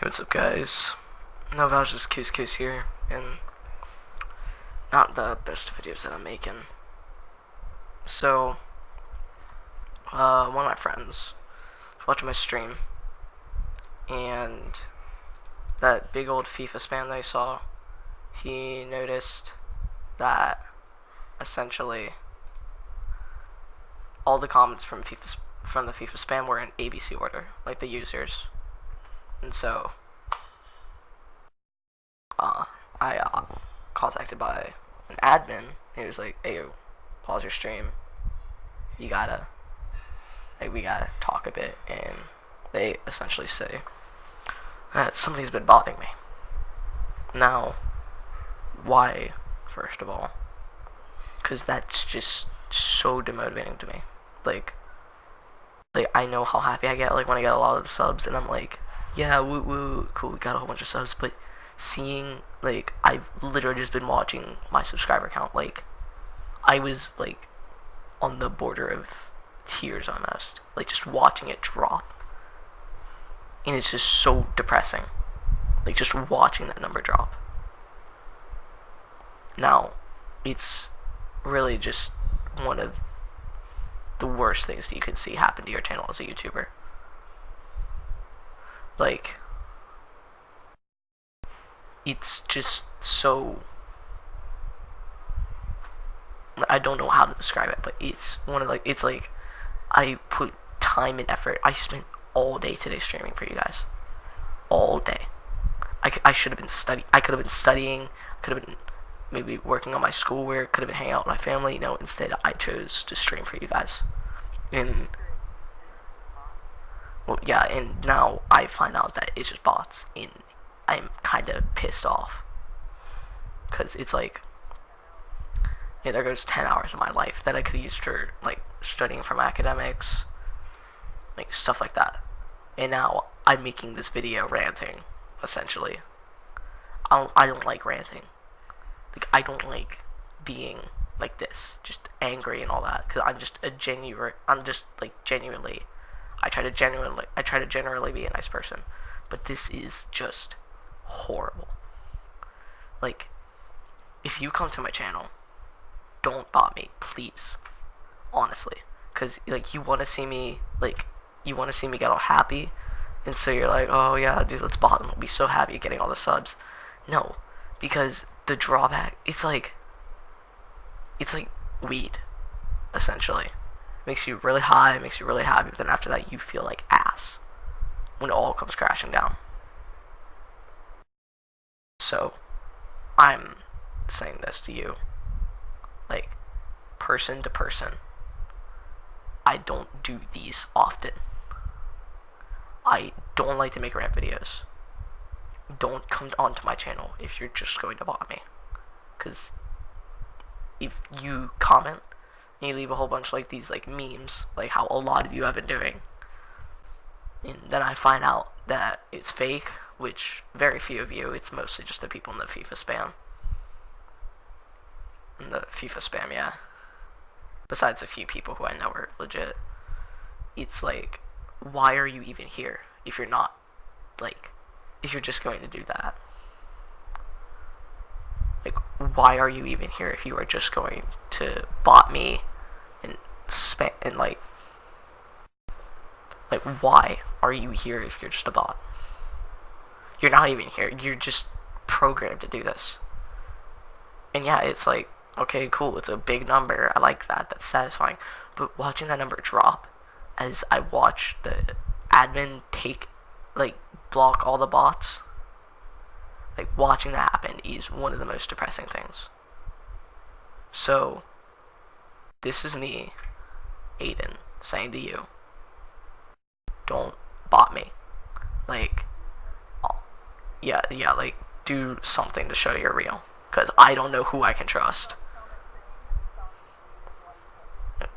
What's up, guys? Novalgia's Couscous here, and not the best videos that I'm making. So, one of my friends was watching my stream, and that big old FIFA spam that I saw, he noticed that essentially all the comments from the FIFA spam were in ABC order, like the users, and so I contacted by an admin. He was like, "Hey, pause your stream. You gotta, like, we gotta talk a bit." And they essentially say that somebody's been botting me. Now, why? First of all, because that's just so demotivating to me. Like, I know how happy I get like when I get a lot of the subs, and I'm like, yeah, woo woo, cool, we got a whole bunch of subs. But seeing, like, I've literally just been watching my subscriber count. Like, I was like on the border of tears almost, like just watching it drop, and it's just so depressing. Like just watching that number drop. Now, it's really just one of the worst things that you can see happen to your channel as a YouTuber. Like, it's just so, I don't know how to describe it, but it's one of, like, it's like I put time and effort. I spent all day today streaming for you guys, all day. I should have been studying. I could have been studying. Could have been maybe working on my schoolwork. Could have been hanging out with my family. Instead I chose to stream for you guys. And well, yeah. And now I find out that it's just bots, and I'm kind of pissed off because it's like, yeah, there goes 10 hours of my life that I could have used for like studying for my academics, like stuff like that. And now I'm making this video ranting, essentially. I don't like ranting. Like, I don't like being like this, just angry and all that, because I'm just like genuinely, I try to generally be a nice person, but this is just horrible. Like, if you come to my channel, don't bot me, please, honestly, because like you want to see me get all happy, and so you're like, oh yeah, dude, let's bot them. I'll be so happy getting all the subs. No, because the drawback, it's like weed, essentially. It makes you really high, makes you really happy, but then after that you feel like ass when it all comes crashing down. So, I'm saying this to you, like, person to person. I don't do these often. I don't like to make rant videos. Don't come onto my channel if you're just going to bot me. Because if you comment and you leave a whole bunch like these like memes, like how a lot of you have been doing, and then I find out that it's fake, which very few of you, it's mostly just the people in the FIFA spam. In the FIFA spam, yeah. Besides a few people who I know are legit. It's like, why are you even here if you're not, like, if you're just going to do that? Like, why are you even here if you are just going to bot me and spam and like why are you here if you're just a bot? You're not even here. You're just programmed to do this. And yeah, it's like, okay, cool, it's a big number. I like that. That's satisfying. But watching that number drop as I watch the admin block all the bots, like, watching that happen is one of the most depressing things. So, this is me, Aiden, saying to you, don't bot me. Like, yeah, like, do something to show you're real. Because I don't know who I can trust.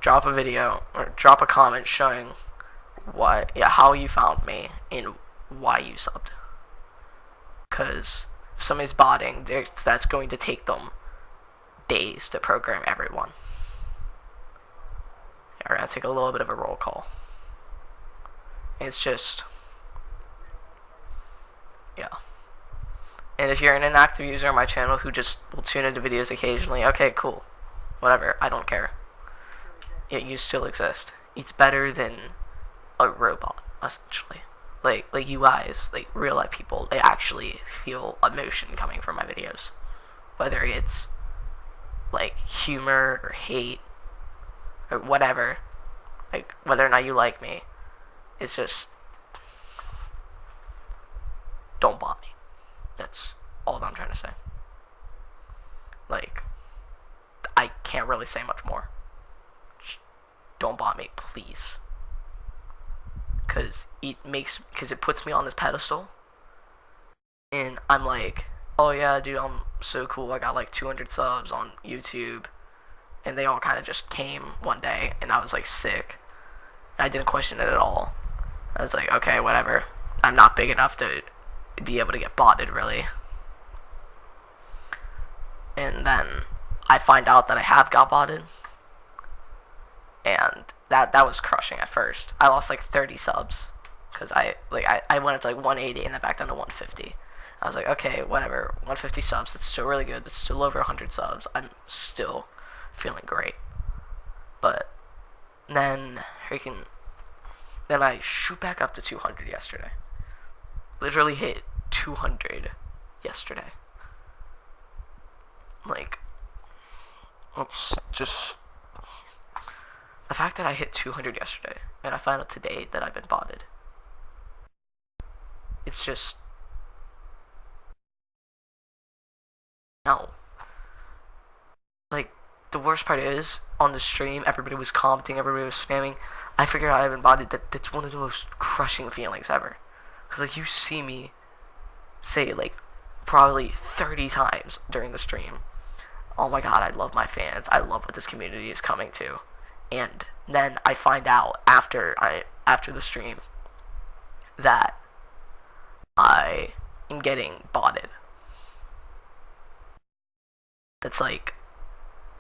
Drop a video, or drop a comment showing how you found me, and why you subbed. Because if somebody's botting, that's going to take them days to program everyone. Yeah, we're going to take a little bit of a roll call. It's just, Yeah. And if you're an inactive user on my channel who just will tune into videos occasionally, okay, cool. Whatever, I don't care. Yet you still exist. It's better than a robot, essentially. Like you guys, like real life people, they actually feel emotion coming from my videos. Whether it's like humor or hate or whatever, like whether or not you like me, it's just don't bot me. That's all that I'm trying to say. Like, I can't really say much more. Just don't bot me, please. Because it puts me on this pedestal. And I'm like, oh yeah, dude, I'm so cool. I got like 200 subs on YouTube. And they all kind of just came one day. And I was like sick. I didn't question it at all. I was like, okay, whatever. I'm not big enough to be able to get botted, really. And then I find out that I have got botted. And that was crushing at first. I lost like 30 subs. Because I went up to like 180 and then back down to 150. I was like, okay, whatever. 150 subs, that's still really good. It's still over 100 subs. I'm still feeling great. But then I shoot back up to 200 yesterday. Literally hit 200 yesterday. Like, it's just the fact that I hit 200 yesterday and I found out today that I've been botted. It's just no. Like, the worst part is on the stream, everybody was commenting, everybody was spamming. I figured out I've been botted. That's one of the most crushing feelings ever. Cause like you see me say like probably 30 times during the stream, oh my god, I love my fans. I love what this community is coming to. And then I find out after the stream that I am getting botted. That's like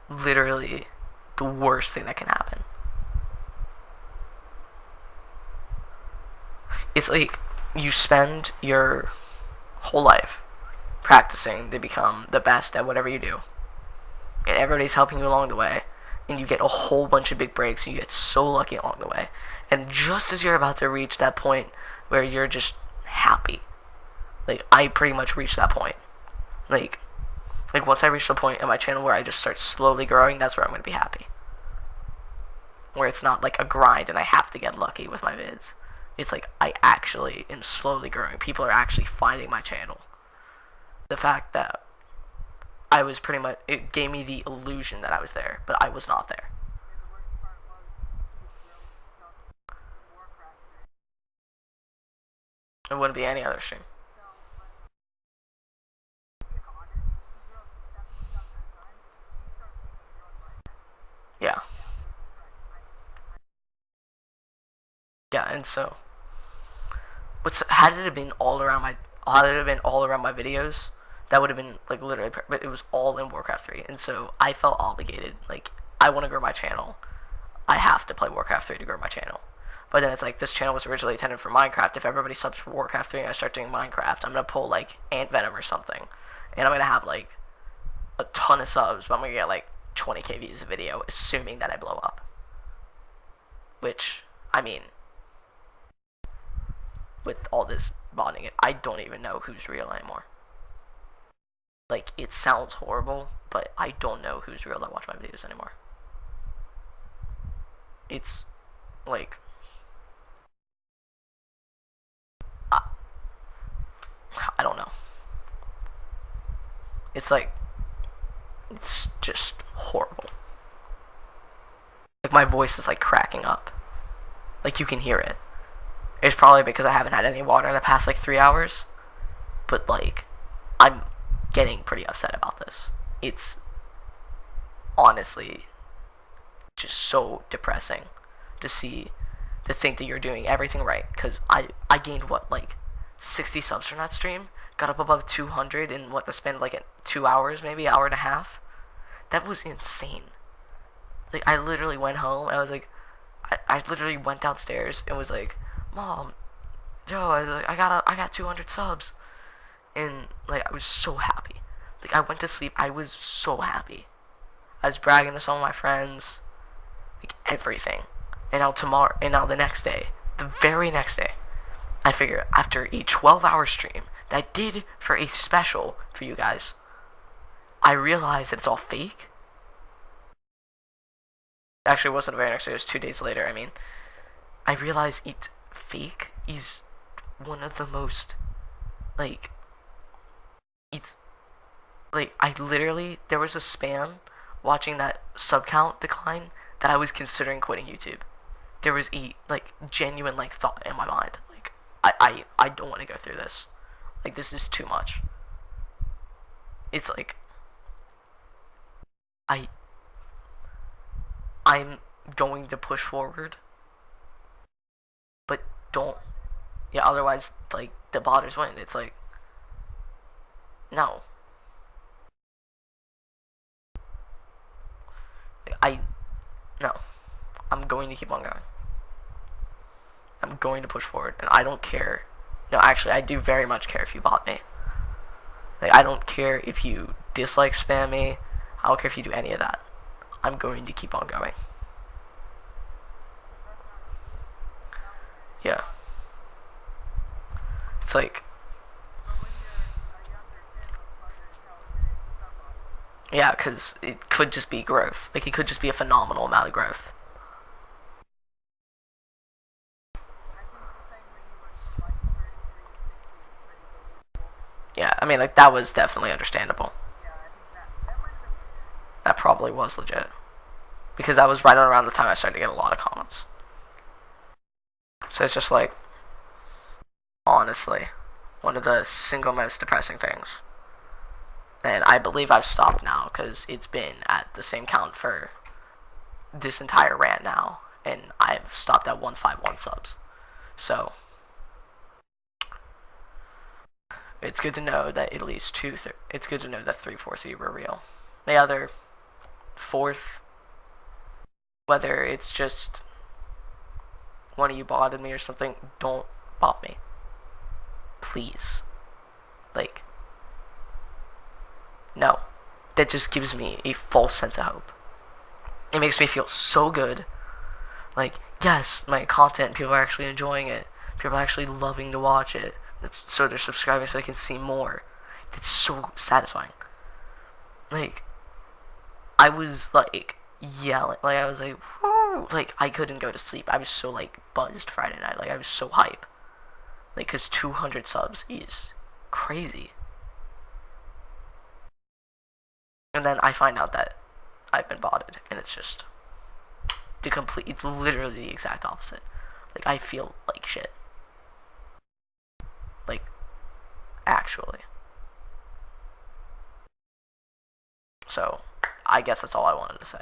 literally the worst thing that can happen. It's like you spend your whole life practicing to become the best at whatever you do. And everybody's helping you along the way. And you get a whole bunch of big breaks and you get so lucky along the way. And just as you're about to reach that point where you're just happy. Like, I pretty much reached that point. Like once I reach the point in my channel where I just start slowly growing, that's where I'm going to be happy. Where it's not like a grind and I have to get lucky with my vids. It's like I actually am slowly growing. People are actually finding my channel. The fact that I was pretty much, it gave me the illusion that I was there, but I was not there. It wouldn't be any other stream. Yeah. Yeah, and so had it been all around my videos, that would have been like literally, but it was all in Warcraft 3, and so I felt obligated. Like, I want to grow my channel. I have to play Warcraft 3 to grow my channel. But then it's like, this channel was originally intended for Minecraft. If everybody subs for Warcraft 3 and I start doing Minecraft, I'm gonna pull like Ant Venom or something, and I'm gonna have like a ton of subs, but I'm gonna get like 20k views a video, assuming that I blow up. Which, I mean, with all this bonding, I don't even know who's real anymore. Like, it sounds horrible, but I don't know who's real that watch my videos anymore. It's like, I don't know. It's like, it's just horrible. Like, my voice is like cracking up. Like, you can hear it. It's probably because I haven't had any water in the past like 3 hours. But like, I'm getting pretty upset about this. It's honestly just so depressing to think that you're doing everything right. Because I gained what, like 60 subs from that stream? Got up above 200 in what, the span of like 2 hours, maybe hour and a half? That was insane. Like, I literally went home and I was like, I literally went downstairs and was like, Mom, Joe, I got 200 subs. And like I was so happy. Like I went to sleep, I was so happy. I was bragging to some of my friends, like everything. And now tomorrow, and now the next day, the very next day, I figure after a 12-hour stream that I did for a special for you guys, I realized that it's all fake. Actually, it wasn't the very next day, it was 2 days later. I mean, I realized it's fake is one of the most, like, it's, like, I literally, there was a span watching that sub count decline that I was considering quitting YouTube. There was a, like, genuine, like, thought in my mind. Like, I don't want to go through this. Like, this is too much. It's like, I, I'm going to push forward, but don't, yeah, otherwise, like, the botters win. It's like, no. Like, no. I'm going to keep on going. I'm going to push forward, and I don't care. No, actually, I do very much care if you bot me. Like, I don't care if you dislike spam me. I don't care if you do any of that. I'm going to keep on going. Yeah. It's like, yeah, because it could just be growth. Like, it could just be a phenomenal amount of growth. Yeah, I mean, like, that was definitely understandable. That probably was legit. Because that was right around the time I started to get a lot of comments. So it's just like, honestly, one of the single most depressing things. And I believe I've stopped now because it's been at the same count for this entire rant now, and I've stopped at 151 subs. So it's good to know that at least it's good to know that 3/4 of you were real. The other fourth, whether it's just one of you botted me or something, don't bot me, please. Like, no, that just gives me a false sense of hope. It makes me feel so good. Like, yes, my content, people are actually enjoying it. People are actually loving to watch it. So they're subscribing so they can see more. It's so satisfying. Like, I was like yelling. Like, I was like, woo! Like, I couldn't go to sleep. I was so like buzzed Friday night. Like, I was so hype. Like, cause 200 subs is crazy. And then I find out that I've been botted, and it's just it's literally the exact opposite. Like, I feel like shit. Like, actually. So, I guess that's all I wanted to say.